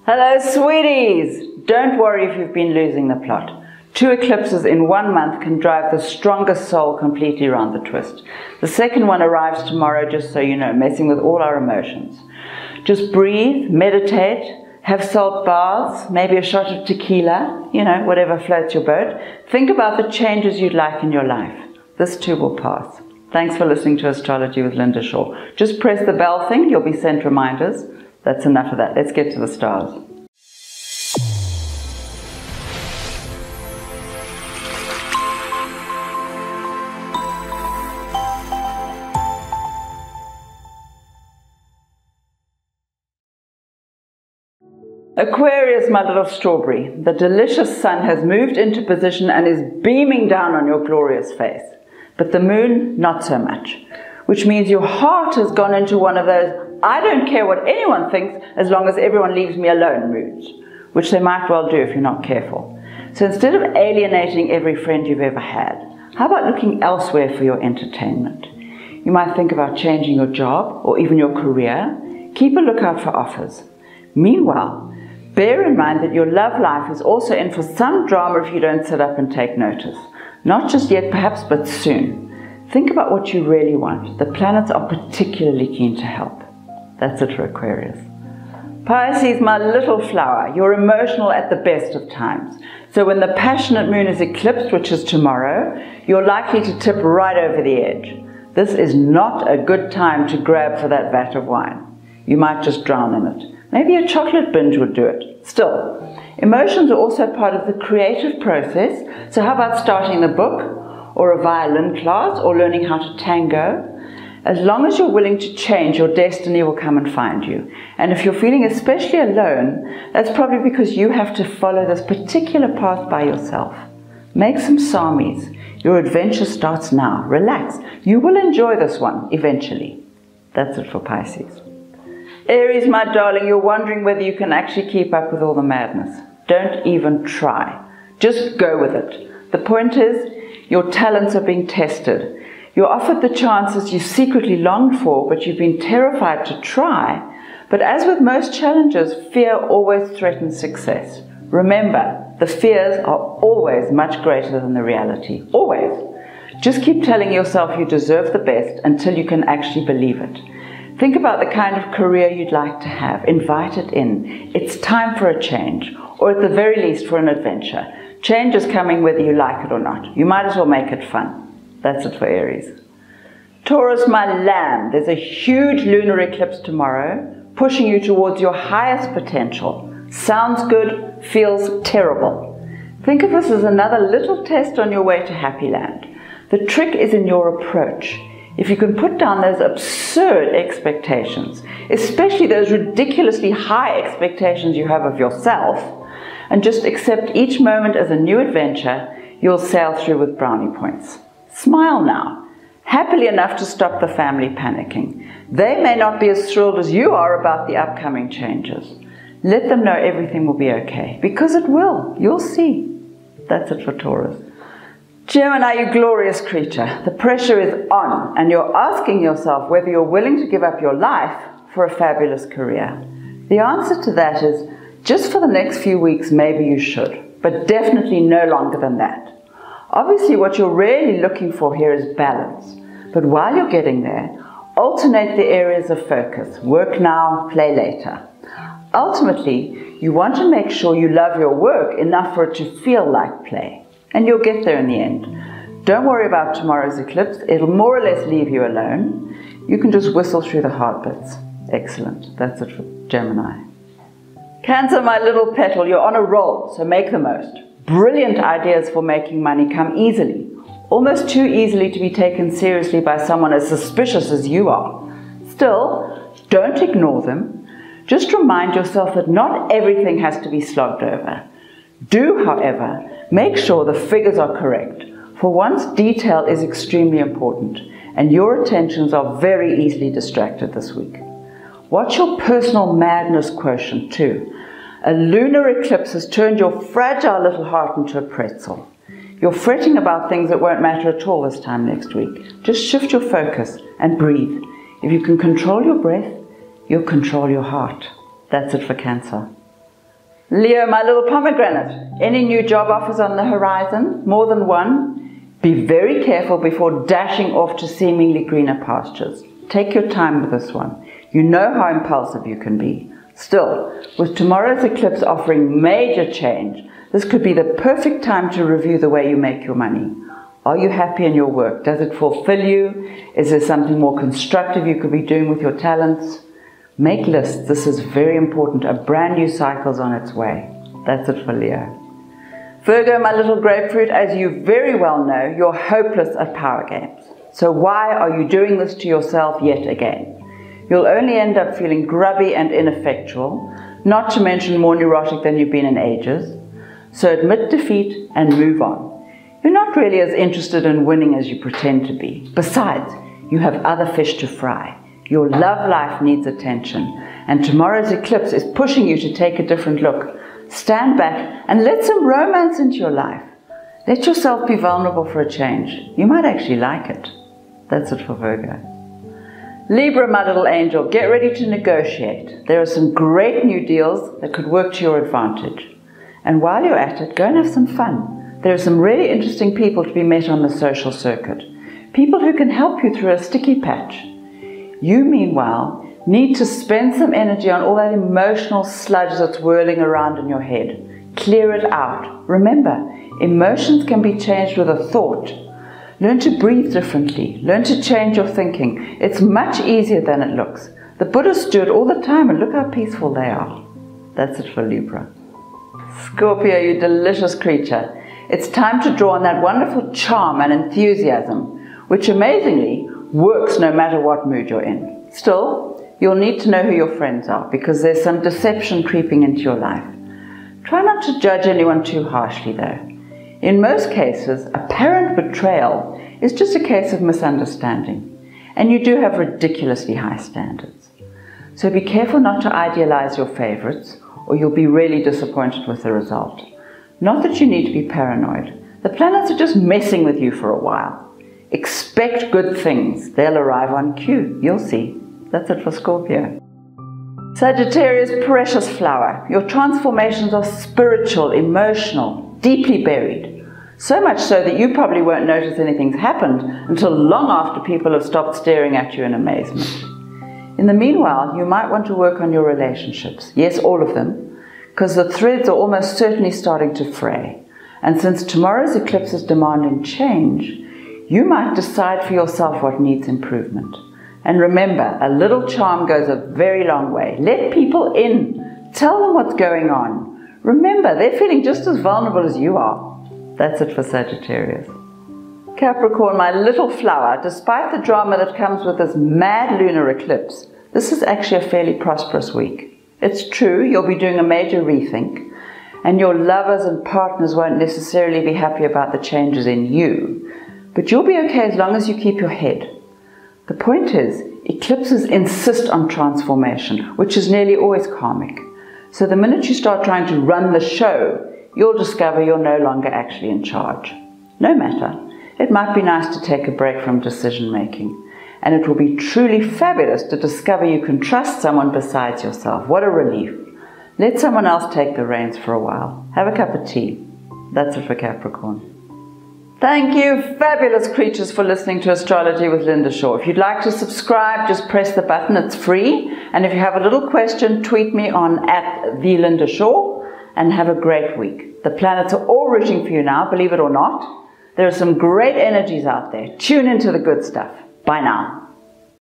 Hello, sweeties! Don't worry if you've been losing the plot. 2 eclipses in 1 month can drive the strongest soul completely around the twist. The second one arrives tomorrow, just so you know, messing with all our emotions. Just breathe, meditate, have salt baths, maybe a shot of tequila, you know, whatever floats your boat. Think about the changes you'd like in your life. This too will pass. Thanks for listening to Astrology with Linda Shaw. Just press the bell thing, you'll be sent reminders. That's enough of that. Let's get to the stars. Aquarius, my little strawberry, the delicious sun has moved into position and is beaming down on your glorious face. But the moon, not so much. Which means your heart has gone into one of those I don't care what anyone thinks as long as everyone leaves me alone moods, which they might well do if you're not careful. So instead of alienating every friend you've ever had, how about looking elsewhere for your entertainment? You might think about changing your job or even your career. Keep a lookout for offers. Meanwhile, bear in mind that your love life is also in for some drama if you don't sit up and take notice. Not just yet perhaps, but soon. Think about what you really want. The planets are particularly keen to help. That's it for Aquarius. Pisces, my little flower, you're emotional at the best of times. So when the passionate moon is eclipsed, which is tomorrow, you're likely to tip right over the edge. This is not a good time to grab for that vat of wine. You might just drown in it. Maybe a chocolate binge would do it. Still, emotions are also part of the creative process. So how about starting a book or a violin class or learning how to tango? As long as you're willing to change, your destiny will come and find you. And if you're feeling especially alone, that's probably because you have to follow this particular path by yourself. Make some samis. Your adventure starts now. Relax. You will enjoy this one eventually. That's it for Pisces. Aries, my darling, you're wondering whether you can actually keep up with all the madness. Don't even try. Just go with it. The point is, your talents are being tested. You're offered the chances you secretly longed for, but you've been terrified to try. But as with most challenges, fear always threatens success. Remember, the fears are always much greater than the reality. Always. Just keep telling yourself you deserve the best until you can actually believe it. Think about the kind of career you'd like to have. Invite it in. It's time for a change, or at the very least for an adventure. Change is coming whether you like it or not. You might as well make it fun. That's it for Aries. Taurus, my lamb, there's a huge lunar eclipse tomorrow, pushing you towards your highest potential. Sounds good, feels terrible. Think of this as another little test on your way to happy land. The trick is in your approach. If you can put down those absurd expectations, especially those ridiculously high expectations you have of yourself, and just accept each moment as a new adventure, you'll sail through with brownie points. Smile now, happily enough to stop the family panicking. They may not be as thrilled as you are about the upcoming changes. Let them know everything will be okay, because it will. You'll see. That's it for Taurus. Gemini, you glorious creature. The pressure is on, and you're asking yourself whether you're willing to give up your life for a fabulous career. The answer to that is, just for the next few weeks, maybe you should, but definitely no longer than that. Obviously, what you're really looking for here is balance. But while you're getting there, alternate the areas of focus. Work now, play later. Ultimately, you want to make sure you love your work enough for it to feel like play. And you'll get there in the end. Don't worry about tomorrow's eclipse. It'll more or less leave you alone. You can just whistle through the hard bits. Excellent. That's it for Gemini. Cancer, my little petal, you're on a roll, so make the most. Brilliant ideas for making money come easily, almost too easily to be taken seriously by someone as suspicious as you are. Still, don't ignore them. Just remind yourself that not everything has to be slogged over. Do, however, make sure the figures are correct, for once detail is extremely important, and your attentions are very easily distracted this week. Watch your personal madness quotient too. A lunar eclipse has turned your fragile little heart into a pretzel. You're fretting about things that won't matter at all this time next week. Just shift your focus and breathe. If you can control your breath, you'll control your heart. That's it for Cancer. Leo, my little pomegranate, any new job offers on the horizon? More than one? Be very careful before dashing off to seemingly greener pastures. Take your time with this one. You know how impulsive you can be. Still, with tomorrow's eclipse offering major change, this could be the perfect time to review the way you make your money. Are you happy in your work? Does it fulfill you? Is there something more constructive you could be doing with your talents? Make lists. This is very important. A brand new cycle's on its way. That's it for Leo. Virgo, my little grapefruit, as you very well know, you're hopeless at power games. So why are you doing this to yourself yet again? You'll only end up feeling grubby and ineffectual, not to mention more neurotic than you've been in ages. So admit defeat and move on. You're not really as interested in winning as you pretend to be. Besides, you have other fish to fry. Your love life needs attention, and tomorrow's eclipse is pushing you to take a different look. Stand back and let some romance into your life. Let yourself be vulnerable for a change. You might actually like it. That's it for Virgo. Libra, my little angel, get ready to negotiate. There are some great new deals that could work to your advantage. And while you're at it, go and have some fun. There are some really interesting people to be met on the social circuit. People who can help you through a sticky patch. You, meanwhile, need to spend some energy on all that emotional sludge that's whirling around in your head. Clear it out. Remember, emotions can be changed with a thought. Learn to breathe differently. Learn to change your thinking. It's much easier than it looks. The Buddhists do it all the time, and look how peaceful they are. That's it for Libra. Scorpio, you delicious creature. It's time to draw on that wonderful charm and enthusiasm, which amazingly works no matter what mood you're in. Still, you'll need to know who your friends are, because there's some deception creeping into your life. Try not to judge anyone too harshly though. In most cases, apparent betrayal is just a case of misunderstanding, and you do have ridiculously high standards. So be careful not to idealize your favorites, or you'll be really disappointed with the result. Not that you need to be paranoid. The planets are just messing with you for a while. Expect good things. They'll arrive on cue. You'll see. That's it for Scorpio. Sagittarius, precious flower. Your transformations are spiritual, emotional, deeply buried. So much so that you probably won't notice anything's happened until long after people have stopped staring at you in amazement. In the meanwhile, you might want to work on your relationships. Yes, all of them, because the threads are almost certainly starting to fray. And since tomorrow's eclipse is demanding change, you might decide for yourself what needs improvement. And remember, a little charm goes a very long way. Let people in. Tell them what's going on. Remember, they're feeling just as vulnerable as you are. That's it for Sagittarius. Capricorn, my little flower, despite the drama that comes with this mad lunar eclipse, this is actually a fairly prosperous week. It's true, you'll be doing a major rethink, and your lovers and partners won't necessarily be happy about the changes in you, but you'll be okay as long as you keep your head. The point is, eclipses insist on transformation, which is nearly always karmic. So the minute you start trying to run the show, you'll discover you're no longer actually in charge. No matter, it might be nice to take a break from decision making, and it will be truly fabulous to discover you can trust someone besides yourself. What a relief. Let someone else take the reins for a while. Have a cup of tea. That's it for Capricorn. Thank you, fabulous creatures, for listening to Astrology with Linda Shaw. If you'd like to subscribe, just press the button. It's free. And if you have a little question, tweet me on @TheLindaShaw. And have a great week. The planets are all rooting for you now, believe it or not. There are some great energies out there. Tune into the good stuff. Bye now.